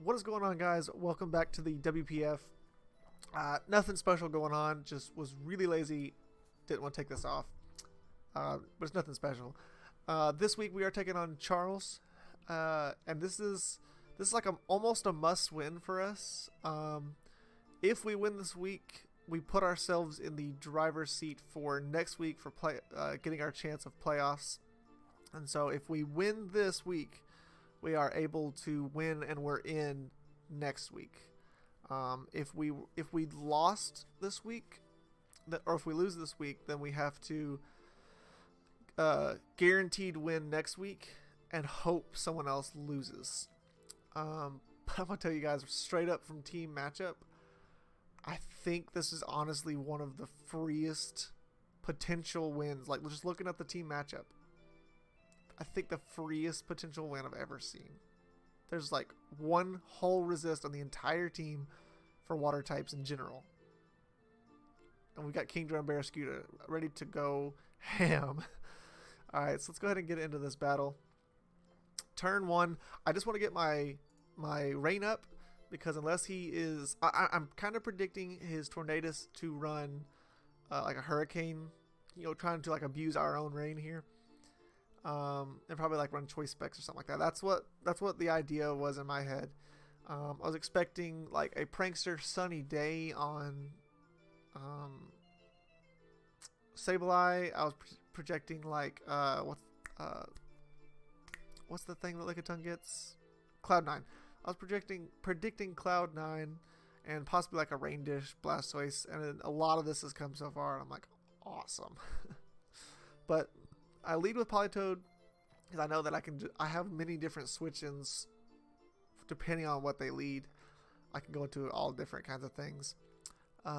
What is going on, guys? Welcome back to the WPF. Nothing special going on, just was really lazy, didn't want to take this off, but it's nothing special. This week we are taking on Charles, and this is like almost a must win for us. If we win this week, we put ourselves in the driver's seat for next week for getting our chance of playoffs. And so if we win this week, we are able to win and we're in next week. If we lost this week, or if we lose this week, then we have to guaranteed win next week and hope someone else loses. But I'm gonna tell you guys straight up from team matchup, I think this is honestly one of the freest potential wins. Like, just looking at the team matchup, I think the freest potential win I've ever seen. There's like one whole resist on the entire team for water types in general. And we got Kingdra and Barraskewda ready to go ham. Alright, so let's go ahead and get into this battle. Turn one, I just want to get my rain up, because unless he is... I'm kind of predicting his Tornadus to run like a hurricane, trying to like abuse our own rain here. And probably like run choice specs or something like that. That's what the idea was in my head. I was expecting like a prankster sunny day on Sableye. I was projecting like what's the thing that Lickitung gets? Cloud9. I was predicting Cloud9 and possibly like a Rain Dish, Blastoise, and a lot of this has come so far, and I'm like, awesome. But I lead with Politoed because I know that I have many different switch-ins depending on what they lead. I can go into all different kinds of things.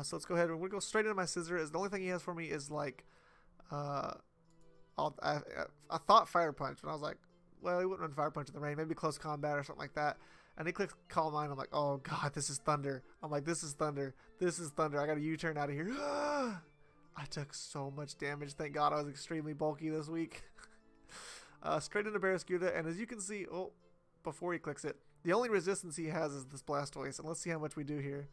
So let's go ahead and we'll go straight into my Scizor. The only thing he has for me is like, I thought Fire Punch, but I was like, well, he wouldn't run Fire Punch in the rain, maybe Close Combat or something like that. And he clicks Calm Mind. I'm like, oh god, this is Thunder. I'm like, this is Thunder. This is Thunder. I got a U-turn out of here. I took so much damage. Thank God I was extremely bulky this week. Straight into Barraskewda, and as you can see, before he clicks it, the only resistance he has is this Blastoise, and let's see how much we do here.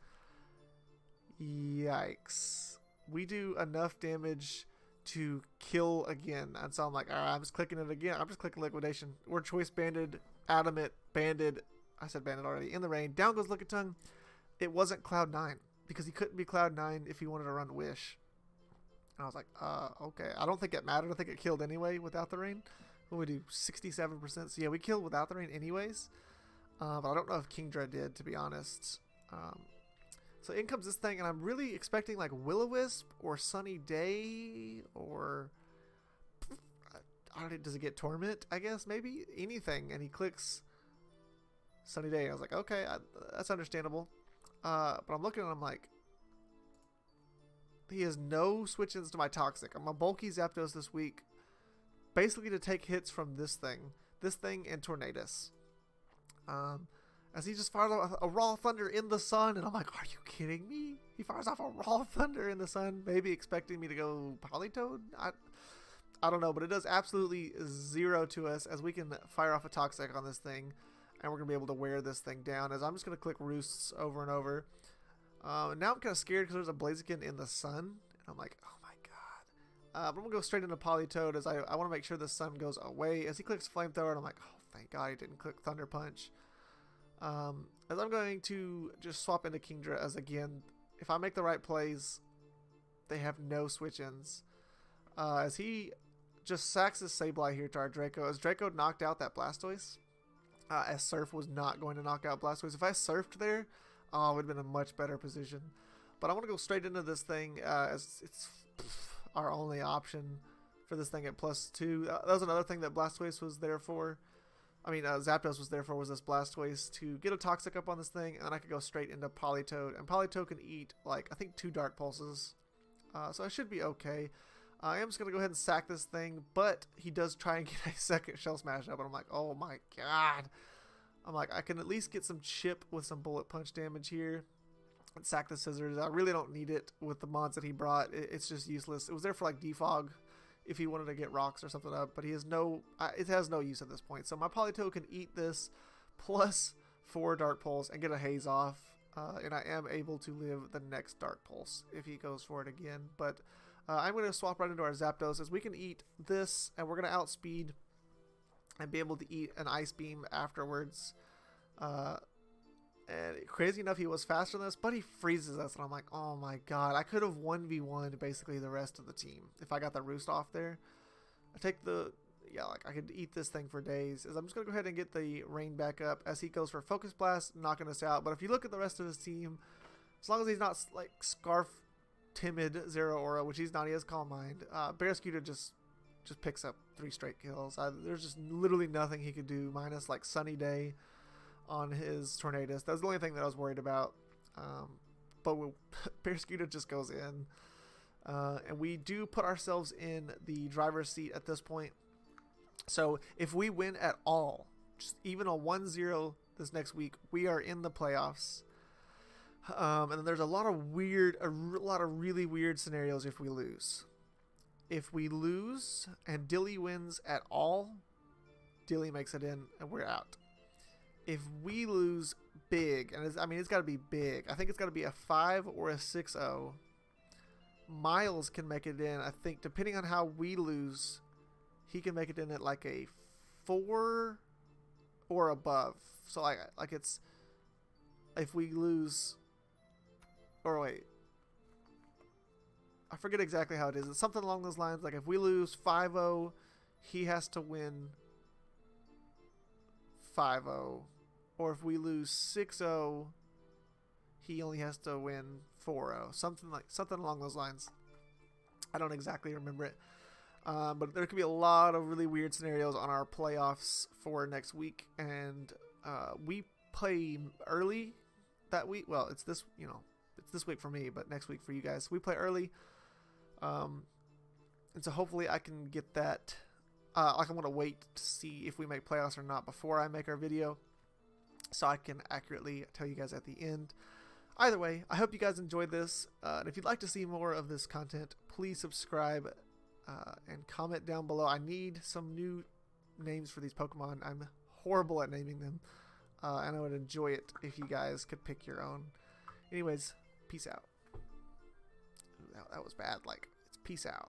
Yikes. We do enough damage to kill again, and so I'm like, alright, I'm just clicking it again. I'm just clicking Liquidation. We're Choice Banded, Adamant, Banded. I said Banded already. In the rain. Down goes Lickitung. It wasn't Cloud9, because he couldn't be Cloud9 if he wanted to run Wish. And I was like, okay. I don't think it mattered. I think it killed anyway without the rain. What would we do? 67%. So yeah, we killed without the rain anyways. But I don't know if Kingdra did, to be honest. So in comes this thing, and I'm really expecting like Will-O-Wisp or Sunny Day, or I don't know, does it get Torment? I guess maybe anything. And he clicks Sunny Day. I was like, okay, that's understandable. But I'm looking and I'm like, he has no switch-ins to my Toxic. I'm a bulky Zapdos this week, basically to take hits from this thing and Tornadus. As he just fires off a Raw Thunder in the sun, and I'm like, are you kidding me? He fires off a Raw Thunder in the sun, maybe expecting me to go Politoed? I don't know, but it does absolutely zero to us, as we can fire off a Toxic on this thing, and we're going to be able to wear this thing down, as I'm just going to click Roosts over and over. Now I'm kind of scared because there's a Blaziken in the sun, and I'm like, oh my god. But I'm going to go straight into Politoed, as I want to make sure the sun goes away. As he clicks Flamethrower, and I'm like, oh thank god he didn't click Thunder Punch. As I'm going to just swap into Kingdra, as again, if I make the right plays, they have no switch-ins. As he just sacks his Sableye here to our Draco, as Draco knocked out that Blastoise, as Surf was not going to knock out Blastoise. If I surfed there, it would have been a much better position. But I want to go straight into this thing, as it's our only option for this thing at +2. That was another thing that Blastoise was there for. Zapdos was there for, was this Blastoise to get a Toxic up on this thing, and I could go straight into Politoed. And Politoed can eat, like, I think 2 Dark Pulses. So I should be okay. I am just going to go ahead and sack this thing, but he does try and get a second Shell Smash up, and I'm like, oh my god. I'm like, I can at least get some chip with some Bullet Punch damage here and sack the Scissors. I really don't need it with the mods that he brought. It's just useless. It was there for like defog if he wanted to get rocks or something up, but he has no, it has no use at this point. So my Politoed can eat this, plus 4 Dark Pulse and get a Haze off. And I am able to live the next Dark Pulse if he goes for it again. But I'm going to swap right into our Zapdos, as we can eat this, and we're going to outspeed and be able to eat an Ice Beam afterwards. And crazy enough, he was faster than us, but he freezes us, and I'm like, oh my god, I could have 1v1'd basically the rest of the team if I got the Roost off there. I take the, yeah, like I could eat this thing for days. As I'm just going to go ahead and get the Rain back up as he goes for Focus Blast, knocking us out. But if you look at the rest of his team, as long as he's not like Scarf Timid Zero Aura, which he's not, he has Calm Mind, Barrascuda just picks up 3 straight kills. There's just literally nothing he could do, minus like Sunny Day on his Tornadus. That's the only thing that I was worried about. But Barrascuda just goes in. And we do put ourselves in the driver's seat at this point. So if we win at all, just even a 1-0 this next week, we are in the playoffs. And then there's a lot of really weird scenarios if we lose. If we lose and Dilly wins at all, Dilly makes it in and we're out. If we lose big, and it's got to be big. I think it's got to be a 5 or a 6-0. Miles can make it in. I think depending on how we lose, he can make it in at like a 4 or above. So like it's, if we lose, or wait, I forget exactly how it is. It's something along those lines. Like if we lose 5-0, he has to win 5-0. Or if we lose 6-0, he only has to win 4-0. Something along those lines. I don't exactly remember it. But there could be a lot of really weird scenarios on our playoffs for next week. And we play early that week. Well, it's this week for me, but next week for you guys. We play early. And so hopefully I can get that. Like I'm going to wait to see if we make playoffs or not before I make our video, so I can accurately tell you guys at the end. Either way, I hope you guys enjoyed this. And if you'd like to see more of this content, please subscribe and comment down below. I need some new names for these Pokemon. I'm horrible at naming them. And I would enjoy it if you guys could pick your own. Anyways, peace out. That was bad. Like, it's peace out.